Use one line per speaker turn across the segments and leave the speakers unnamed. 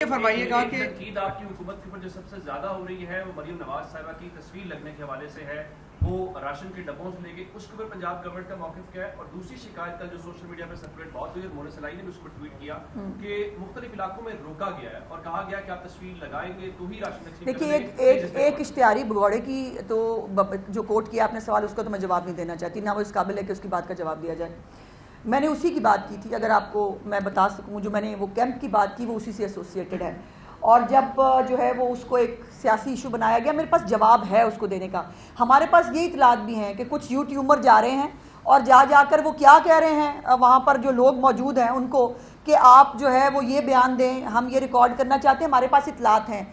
فرمائیے گا کہ
تنقید آپ کی حکومت کے اوپر جو سب سے زیادہ ہو رہی ہے وہ مریم نواز صاحبہ کی تصویر لگنے کے حوالے سے ہے، وہ راشن کے ڈبوں سے لے کے اس کے اوپر پنجاب گورنمنٹ کا موقف کیا ہے؟ اور دوسری شکایت کا جو سوشل میڈیا پہ سرکولیٹ بہت ہوئی ہے، مونا سلائی نے بھی اس پر ٹویٹ کیا کہ مختلف علاقوں میں روکا گیا ہے اور کہا گیا کہ آپ تصویر لگائیں گے تو ہی راشن نقصان۔
دیکھیے ایک اشتہاری بھگوڑے کی تو جو کوٹ کیا آپ نے سوال، اس کو تو میں جواب نہیں دینا چاہتی، نہ وہ اس قابل ہے کہ اس کی بات کا جواب دیا جائے۔ میں نے اسی کی بات کی تھی، اگر آپ کو میں بتا سکوں، جو میں نے وہ کیمپ کی بات کی وہ اسی سے ایسوسیٹڈ ہے، اور جب جو ہے وہ اس کو ایک سیاسی ایشو بنایا گیا، میرے پاس جواب ہے اس کو دینے کا۔ ہمارے پاس یہ اطلاعات بھی ہیں کہ کچھ یوٹیوبر جا رہے ہیں اور جا کر وہ کیا کہہ رہے ہیں وہاں پر جو لوگ موجود ہیں ان کو، کہ آپ جو ہے وہ یہ بیان دیں، ہم یہ ریکارڈ کرنا چاہتے ہیں۔ ہمارے پاس اطلاعات ہیں،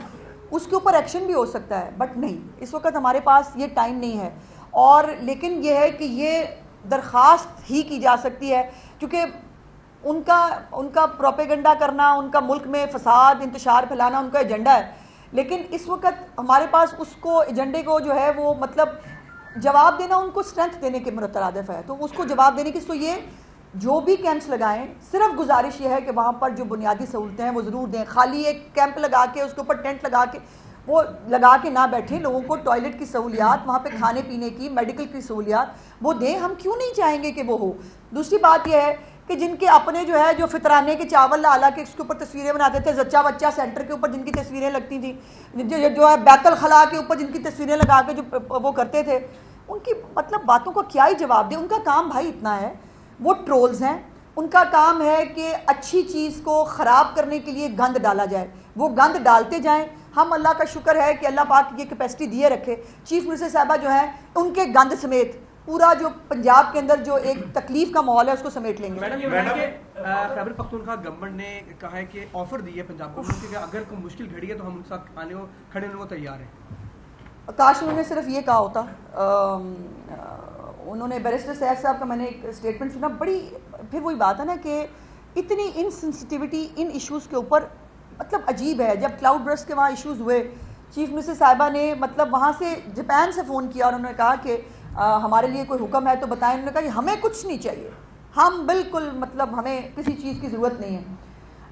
اس کے اوپر ایکشن بھی ہو سکتا ہے، بٹ نہیں، اس وقت ہمارے پاس یہ ٹائم نہیں ہے۔ اور لیکن یہ ہے کہ یہ درخواست ہی کی جا سکتی ہے، کیونکہ ان کا پروپیگنڈا کرنا، ان کا ملک میں فساد انتشار پھیلانا ان کا ایجنڈا ہے، لیکن اس وقت ہمارے پاس اس کو ایجنڈے کو جو ہے وہ مطلب جواب دینا ان کو اسٹرینتھ دینے کے مترادف ہے، تو اس کو جواب دینے کی تو یہ جو بھی کیمپس لگائیں، صرف گزارش یہ ہے کہ وہاں پر جو بنیادی سہولتیں ہیں وہ ضرور دیں۔ خالی ایک کیمپ لگا کے اس کے اوپر ٹینٹ لگا کے وہ لگا کے نہ بیٹھیں، لوگوں کو ٹوائلٹ کی سہولیات، وہاں پہ کھانے پینے کی، میڈیکل کی سہولیات وہ دیں۔ ہم کیوں نہیں چاہیں گے کہ وہ ہو؟ دوسری بات یہ ہے کہ جن کے اپنے جو ہے جو فطرانے کے چاول لا کے اس کے اوپر تصویریں بناتے تھے، زچہ بچہ سینٹر کے اوپر جن کی تصویریں لگتی تھیں، جو ہے بیت الخلاء کے اوپر جن کی تصویریں لگا کے جو وہ کرتے تھے، ان کی مطلب باتوں کا کیا ہی جواب دیں؟ ان کا کام بھائی اتنا ہے، وہ ٹرولز ہیں، ان کا کام ہے کہ اچھی چیز کو خراب کرنے کے لیے گند ڈالا جائے، وہ گند ڈالتے جائیں۔ ہم اللہ کا شکر ہے کہ اللہ پاک یہ کیپیسٹی دیے رکھے، چیف منسٹر صاحبہ جو ہیں ان کے گند سمیت پورا جو پنجاب کے اندر جو ایک تکلیف کا ماحول ہے اس کو سمیٹ لیں گے۔
خیبر پختونخوا گورنمنٹ نے کہا ہے کہ آفر دی ہے پنجاب گورنمنٹ کہ اگر کوئی مشکل گھڑی ہے تو ہم ان کے ساتھ کھڑے ہونے کو تیار ہیں۔
کاش انہوں نے صرف یہ کہا ہوتا۔ انہوں نے بیرسٹر سیف صاحب کا میں نے ایک اسٹیٹمنٹ سنا، بڑی پھر وہی بات ہے نا کہ اتنی انسینسٹیوٹی ان ایشوز کے اوپر مطلب عجیب ہے۔ جب کلاؤڈ برسٹ کے وہاں ایشوز ہوئے، چیف منسٹر صاحبہ نے مطلب وہاں سے جاپان سے فون کیا اور انہوں نے کہا کہ ہمارے لیے کوئی حکم ہے تو بتائیں۔ انہوں نے کہا کہ ہمیں کچھ نہیں چاہیے، ہم بالکل مطلب ہمیں کسی چیز کی ضرورت نہیں ہے۔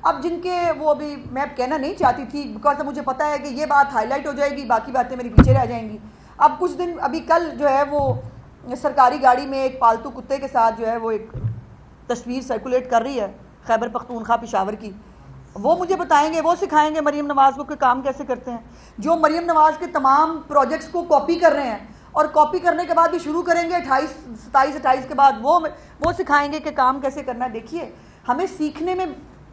اب جن کے وہ ابھی میں کہنا نہیں چاہتی تھی بیکاز مجھے پتہ ہے کہ یہ بات ہائی لائٹ ہو جائے گی، باقی باتیں میری پیچھے رہ جائیں گی۔ اب کچھ دن ابھی کل جو ہے وہ سرکاری گاڑی میں ایک پالتو کتے کے ساتھ جو ہے وہ ایک تصویر سرکولیٹ کر رہی ہے خیبر پختونخوا پشاور کی، وہ مجھے بتائیں گے، وہ سکھائیں گے مریم نواز کو کہ کام کیسے کرتے ہیں، جو مریم نواز کے تمام پروجیکٹس کو کاپی کر رہے ہیں اور کاپی کرنے کے بعد بھی شروع کریں گے 27 کے بعد وہ سکھائیں گے کہ کام کیسے کرنا ہے۔ دیکھیے ہمیں سیکھنے میں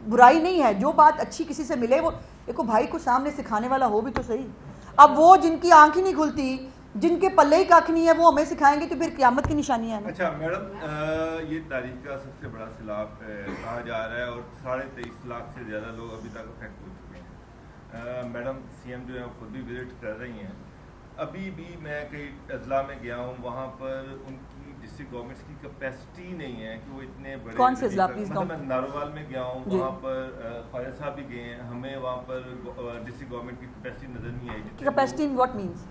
برائی نہیں ہے، جو بات اچھی کسی سے ملے وہ دیکھو بھائی کو سامنے سکھانے والا ہو بھی تو صحیح۔ اب وہ جن کی آنکھ ہی نہیں کھلتی، جن کے پلے ہی کھ نہیں ہے، وہ ہمیں سکھائیں گے تو پھر قیامت کی نشانی ہے نا۔
اچھا میڈم، یہ تاریخ کا سب سے بڑا سیلاب کہا جا رہا ہے اور 23.5 لاکھ سے زیادہ لوگ ابھی تک افیکٹ ہو چکے ہیں۔ میڈم سی ایم جو ہے خود بھی وزٹ کر رہی ہیں، ابھی بھی میں کئی اضلاع میں گیا ہوں، وہاں پر ان کی ڈسٹرکٹ گورنمنٹس کی کیپیسٹی نہیں ہے کہ وہ اتنے بڑے،
کون سے اضلاع پلیز؟
میں نارووال میں گیا ہوں، وہاں پر خواجہ صاحب بھی گئے ہیں، ہمیں وہاں پر ڈسٹرکٹ گورنمنٹ کی کیپیسٹی نظر نہیں آئی۔
Capacity in what means?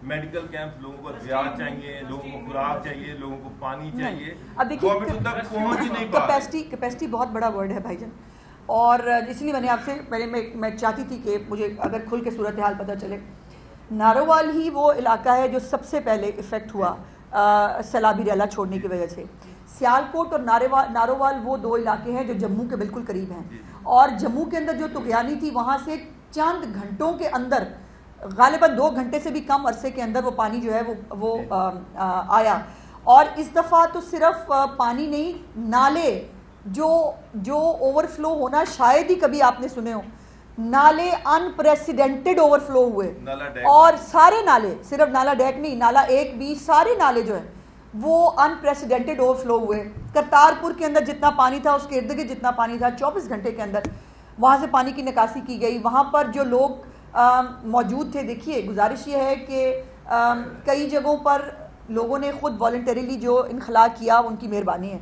Medical camp, لوگوں کو ادویات چاہیے، لوگوں کو خوراک چاہیے، لوگوں کو پانی چاہیے،
اب دیکھیے کیپیسٹی بہت بڑا ورڈ ہے بھائی جان، اور اس لیے میں نے آپ سے پہلے میں چاہتی تھی کہ مجھے اگر کھل کے صورتحال پتہ چلے۔ نارووال ہی وہ علاقہ ہے جو سب سے پہلے افیکٹ ہوا سیلابی ریلا چھوڑنے کی وجہ سے۔ سیالکوٹ اور نارووال وہ دو علاقے ہیں جو جموں کے بالکل قریب ہیں، اور جموں کے اندر جو طغیانی تھی وہاں سے چند گھنٹوں کے اندر، غالباً 2 گھنٹے سے بھی کم عرصے کے اندر وہ پانی جو ہے وہ آیا۔ اور اس دفعہ تو صرف پانی نہیں، نالے جو اوور فلو ہونا شاید ہی کبھی آپ نے سنے ہو، نالے انپریسیڈنٹڈ اوور فلو ہوئے، اور سارے نالے، صرف نالا ڈیک نہیں، نالا 1 سارے نالے جو ہیں وہ انپریسیڈنٹڈ اوور فلو ہوئے۔ کرتارپور کے اندر جتنا پانی تھا اس کے ارد گرد جتنا پانی تھا 24 گھنٹے کے اندر وہاں سے پانی کی نکاسی کی گئی۔ وہاں پر جو لوگ موجود تھے، دیکھیے گزارش یہ ہے کہ کئی جگہوں پر لوگوں نے خود والنٹریلی جو انخلا کیا ان کی مہربانی ہے،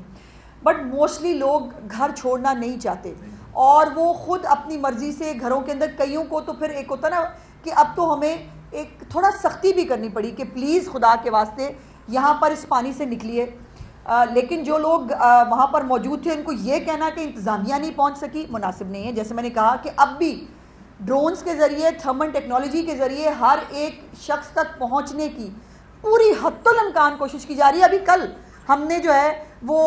بٹ موسٹلی لوگ گھر چھوڑنا نہیں چاہتے، اور وہ خود اپنی مرضی سے گھروں کے اندر، کئیوں کو تو پھر ایک ہوتا نا کہ اب تو ہمیں ایک تھوڑا سختی بھی کرنی پڑی کہ پلیز خدا کے واسطے یہاں پر اس پانی سے نکلیے۔ لیکن جو لوگ وہاں پر موجود تھے ان کو یہ کہنا کہ انتظامیہ نہیں پہنچ سکی مناسب نہیں ہے۔ جیسے میں نے کہا کہ اب بھی ड्रोन्स के ज़रिए, थर्मल टेक्नोलॉजी के ज़रिए हर एक शख्स तक पहुंचने की पूरी हत्तुल इम्कान कोशिश की जा रही है। अभी कल हमने जो है वो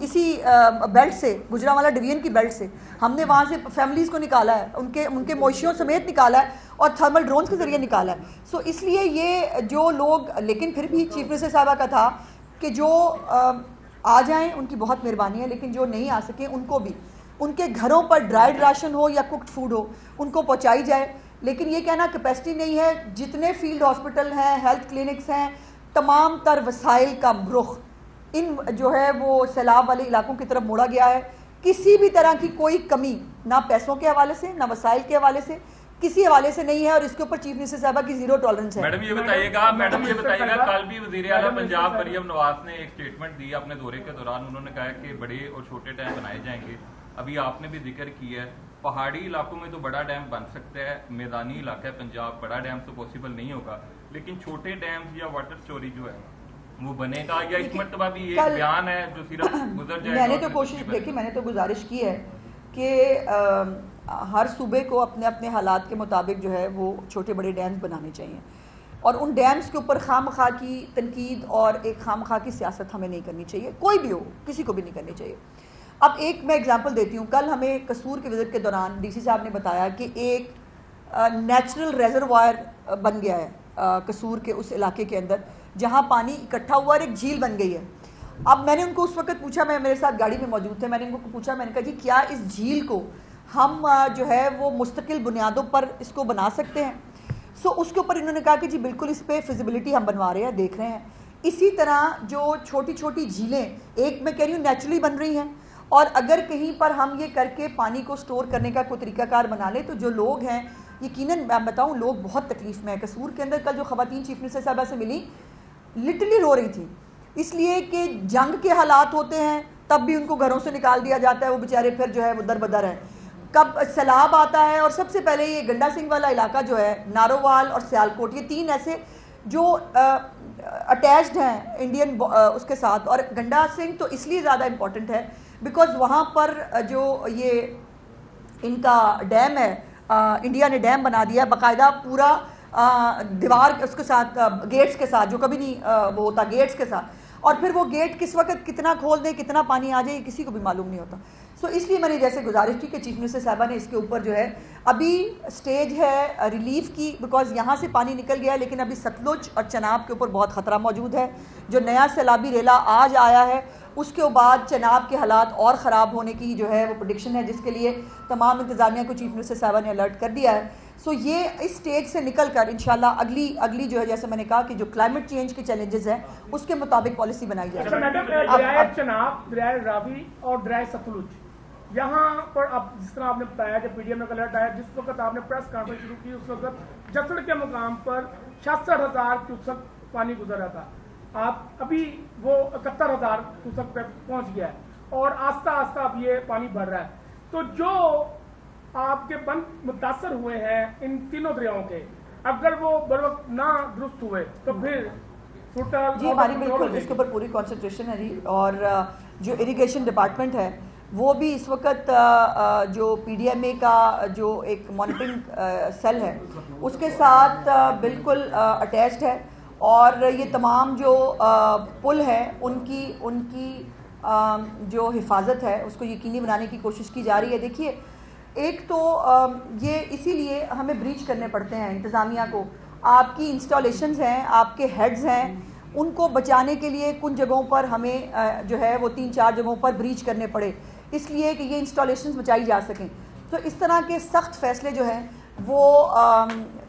इसी बेल्ट से, गुजरांवाला डिवीजन की बेल्ट से हमने वहाँ से फैमिलीज़ को निकाला है, उनके मोशियों समेत निकाला है और थर्मल ड्रोन्स के ज़रिए निकाला है। सो इसलिए ये जो लोग, लेकिन फिर भी चीफ मिनिस्टर साहबा का था कि जो आ जाएं उनकी बहुत मेहरबानी है, लेकिन जो नहीं आ सके उनको भी उनके घरों पर ड्राइड राशन हो या कुक्ड फूड हो उनको पहुंचाई जाए। लेकिन ये कहना कैपेसिटी नहीं है, जितने फील्ड हॉस्पिटल हैं, हेल्थ क्लिनिक्स हैं, तमाम तर वसाइल का रुख इन जो है वो सैलाब वाले इलाकों की तरफ मोड़ा गया है। किसी भी तरह की कोई कमी ना पैसों के हवाले से, ना वसाइल के हवाले से, किसी हवाले से नहीं है और इसके ऊपर चीफ मिनिस्टर साहबा की जीरो टॉलरेंस है।
मैडम ये बताइएगा कल भी वजीर आला पंजाब मरियम नवाज ने एक स्टेटमेंट दी अपने दौरे के दौरान, उन्होंने कहा कि बड़े और छोटे डैम बनाए जाएंगे। अभी आपने भी जिक्र किया है पहाड़ी इलाकों में तो बड़ा डैम बन सकता है, मैदानी इलाका है पंजाब, बड़ा डैम तो पॉसिबल नहीं होगा, लेकिन छोटे डैम या वाटर स्टोरेज जो है वो बनेगा या इस मरतबा भी ये बयान है जो सिर्फ गुजर जाएगा? मैंने तो कोशिश
देखी, मैंने तो गुजारिश की है कि हर सूबे को अपने अपने हालात के मुताबिक जो है वो छोटे बड़े डैम्स बनाने चाहिए और उन डैम्स के ऊपर खामखा की तनकीद और एक खामखा की सियासत हमें नहीं करनी चाहिए, कोई भी हो, किसी को भी नहीं करनी चाहिए। अब एक मैं एग्जांपल देती हूँ, कल हमें कसूर के विजिट के दौरान डीसी साहब ने बताया कि एक नेचुरल रेजरवायर बन गया है कसूर के उस इलाके के अंदर जहाँ पानी इकट्ठा हुआ और एक झील बन गई है। अब मैंने उनको उस वक्त पूछा, मैं मेरे साथ गाड़ी में मौजूद थे, मैंने उनको पूछा, मैंने कहा जी क्या इस झील को हम जो है वो मुस्तकिल बुनियादों पर इसको बना सकते हैं? सो उसके ऊपर इन्होंने कहा कि जी बिल्कुल इस पर फिजिबिलिटी हम बनवा रहे हैं, देख रहे हैं। इसी तरह जो छोटी छोटी झीलें, एक मैं कह रही हूँ नेचुरली बन रही हैं, और अगर कहीं पर हम ये करके पानी को स्टोर करने का कोई तरीकाकार बना लें तो जो लोग हैं, यकीनन मैं बताऊँ लोग बहुत तकलीफ में है। कसूर के अंदर कल जो ख़वातीन चीफ मिनिस्टर साहबा से मिली लिटरली रो रही थी, इसलिए कि जंग के हालात होते हैं तब भी उनको घरों से निकाल दिया जाता है, वो बेचारे फिर जो है वो दर बदर हैं। कब सैलाब आता है और सबसे पहले ये गंडा सिंह वाला इलाका जो है, नारोवाल और सियालकोट, ये तीन ऐसे जो अटैच्ड हैं इंडियन उसके साथ, और गंडा सिंह तो इसलिए ज़्यादा इम्पॉर्टेंट है बिकॉज वहाँ पर जो ये इनका डैम है, इंडिया ने डैम बना दिया बाकायदा पूरा दीवार उसके साथ, गेट्स के साथ, जो कभी नहीं वो होता गेट्स के साथ, और फिर वो गेट किस वक्त कितना खोल दे, कितना पानी आ जाए, किसी को भी मालूम नहीं होता। सो इसलिए मैंने जैसे गुजारिश की कि चीफ मिनिस्टर साहबा ने इसके ऊपर जो है अभी स्टेज है रिलीफ की, बिकॉज यहाँ से पानी निकल गया है, लेकिन अभी सतलुज और चनाब के ऊपर बहुत ख़तरा मौजूद है। जो नया सैलाबी रेला आज आया है उसके बाद चनाब के हालात और ख़राब होने की जो है वो प्रेडिक्शन है, जिसके लिए तमाम इंतज़ामिया को चीफ मिनिस्टर साहबा ने अलर्ट कर दिया है। सो ये इस स्टेज से निकल कर इंशाल्लाह अगली जो है, जैसे मैंने कहा कि जो क्लाइमेट चेंज के चैलेंजेस हैं उसके मुताबिक पॉलिसी बनाई जाए।
दरियाए चनाब, दरियाए रावी और दरियाए सतलुज, यहाँ पर अब जिस तरह आपने बताया कि पीडीएम में अलर्ट आया, जिस वक्त आपने प्रेस कॉन्फ्रेंस शुरू की उस वक्त जसड़ के मुकाम पर 66,000 क्यूसेक पानी गुजर रहा था, आप अभी वो 71,000 क्यूसेक पे पहुंच गया है और आस्ता आस्ता अब ये पानी बढ़ रहा है। तो जो आपके बंद मुतासर हुए हैं इन तीनों दरियाओं के, अगर वो बर वक्त ना दुरुस्त हुए तो फिर
जी हमारी बिल्कुल इसके ऊपर पूरी कॉन्सेंट्रेशन है जी। और जो इरिगेशन डिपार्टमेंट है वो भी इस वक्त जो पीडीएमए का जो एक मॉनिटरिंग सेल है उसके साथ बिल्कुल अटैच्ड है, और ये तमाम जो पुल है उनकी जो हिफाजत है उसको यकीनी बनाने की कोशिश की जा रही है। देखिए एक तो ये इसीलिए हमें ब्रीच करने पड़ते हैं इंतज़ामिया को, आपकी इंस्टॉलेशंस हैं, आपके हेड्स हैं, उनको बचाने के लिए कुछ जगहों पर हमें जो है वो 3-4 जगहों पर ब्रीच करने पड़े, इसलिए कि ये इंस्टॉलेशंस बचाई जा सकें। तो इस तरह के सख्त फैसले जो हैं वो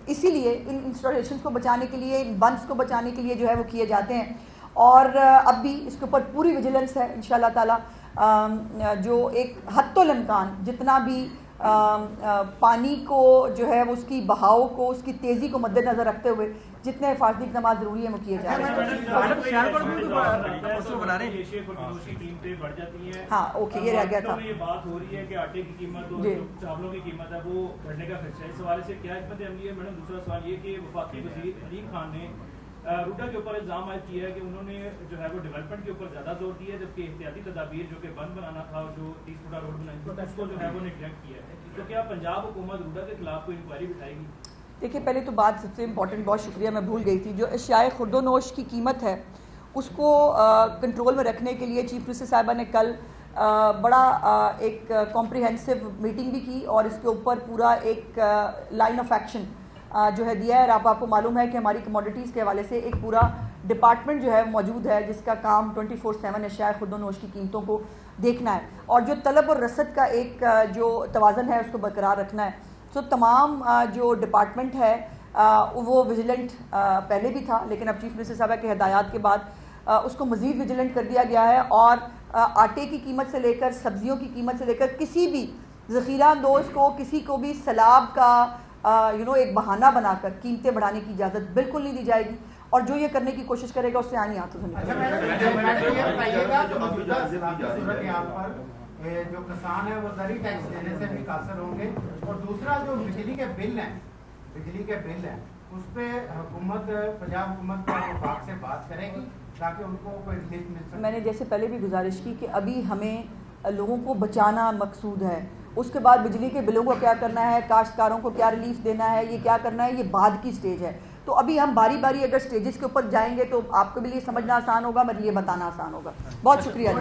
इसीलिए इन इंस्टॉलेशंस को बचाने के लिए, इन बंद्स को बचाने के लिए जो है वो किए जाते हैं। और अब भी इसके ऊपर पूरी विजिलेंस है इंशाल्लाह ताला। जो एक हत्तुल इम्कान जितना भी पानी को जो है वो उसकी बहाव को, उसकी तेज़ी को मद्देनज़र रखते हुए जितने हिफाजती इक़दाम ज़रूरी है वो किए जा रहे हैं। हाँ ओके, ये रह गया था।
ये बात हो रही है कि आटे की कीमत और चावलों की कीमत है वो बढ़ने का खर्चा है, इस हवाले से क्या हिकमत अमली है? मैडम दूसरा सवाल ये कि वफाकी वज़ीर अलीम खान ने रूडा के ऊपर इल्जाम आयद किया है कि उन्होंने जो है वो डेवलपमेंट के ऊपर ज्यादा जोर दिया है, जबकि एहतियाती तदाबीर जो कि बंद बनाना था और जो 30 फुटा रोड बनाई थी उसको जो है वो निगलेक्ट किया है। तो क्या पंजाब हुकूमत रूडा के खिलाफ कोई इंक्वायरी बिठाएगी?
देखिए, पहले तो बात सबसे इम्पॉर्टेंट, बहुत शुक्रिया, मैं भूल गई थी, जो अशियाए खुर्दोनोश की कीमत है उसको कंट्रोल में रखने के लिए चीफ मिनिस्टर साहिबा ने कल बड़ा एक कॉम्प्रिहेंसिव मीटिंग भी की और इसके ऊपर पूरा एक लाइन ऑफ एक्शन जो है दिया है। और आपको मालूम है कि हमारी कमोडिटीज़ के हवाले से एक पूरा डिपार्टमेंट जो है मौजूद है जिसका काम 24/7 अशियाए खुर्दोनोश की कीमतों को देखना है और जो तलब और रसद का एक जो तवाज़न है उसको बरकरार रखना है। तो तमाम जो डिपार्टमेंट है वो विजिलेंट पहले भी था, लेकिन अब चीफ मिनिस्टर साहब के हिदायत के बाद उसको मज़ीद विजिलेंट कर दिया गया है और आटे की कीमत से लेकर सब्जियों की कीमत से लेकर किसी भी ज़ख़ीरा अंदोज़ को, किसी को भी सैलाब का एक बहाना बनाकर कीमतें बढ़ाने की इजाज़त बिल्कुल नहीं दी जाएगी और जो ये करने की कोशिश करेगा उससे आनी हाथों से
जो किसान है वो ज़री टैक्स देने से भी कासर होंगे और दूसरा जो बिजली के बिल हैं उस पर हुकूमत, पंजाब हुकूमत वफाक से बात करेगी ताकि उनको कोई रिलीफ मिल सके।
मैंने जैसे पहले भी गुजारिश की कि अभी हमें लोगों को बचाना मकसूद है, उसके बाद बिजली के बिलों को क्या करना है, काश्तकारों को क्या रिलीफ देना है, ये क्या करना है, ये बाद की स्टेज है। तो अभी हम बारी बारी अगर स्टेजेस के ऊपर जाएंगे तो आपके लिए समझना आसान होगा, मेरे लिए बताना आसान होगा। बहुत शुक्रिया।